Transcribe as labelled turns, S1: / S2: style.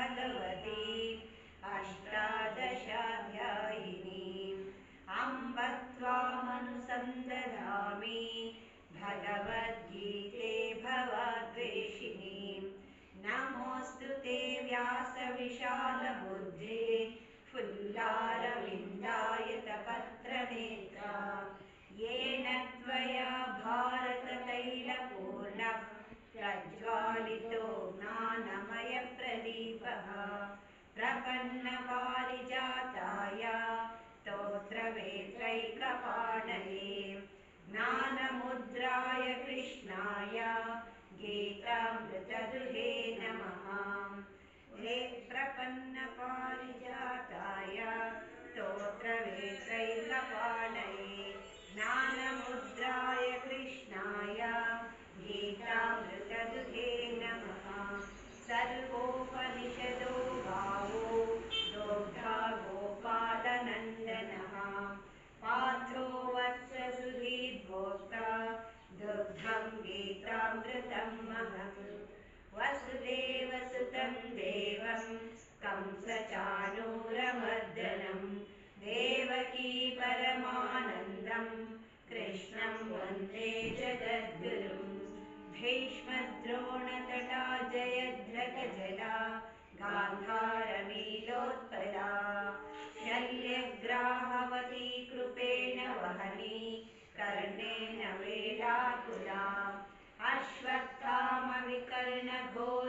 S1: भगवती अष्टादशाध्यायिनी अम्ब त्वामनुसन्दधामि भगवद्गीते भवद्वेषिणी नमोऽस्तु ते व्यासविशालबुद्धे फुल्लारविन्दायतपत्रनेत्रा येन त्वया भारततैलपूर्णः प्रज्वालितो ज्ञानमयप्रदीपः प्रपन्नपारिजाताय स्तोत्रवेत्रैकपाणये ज्ञानमुद्राय कृष्णाय गीतामृतदुहे नमः। हे प्रपन्नपारिजाताय स्तोत्रवेत्रैकपाणये ज्ञानमुद्राय कृष्णाय गीतामृतदुहे नमः। सर्वोपनिषदो गावो दोग्धा गोपालनन्दनः पार्थो वत्ससुधीर्भोक्ता दुग्धं गीतामृतं महत् वसुदेवसुतं देवं कंसचाणूरमर्दनं देवकी परमानन्दं कृष्णं वन्दे जगद्गुरुं भीष्मद्रोणतटा जयद्रथजला गान्धारनीलोत्पला शल्यग्राहवती कृपेण वहनी कर्णेन वेलाकुला अश्वत्थामविकर्णघोरमर्दनी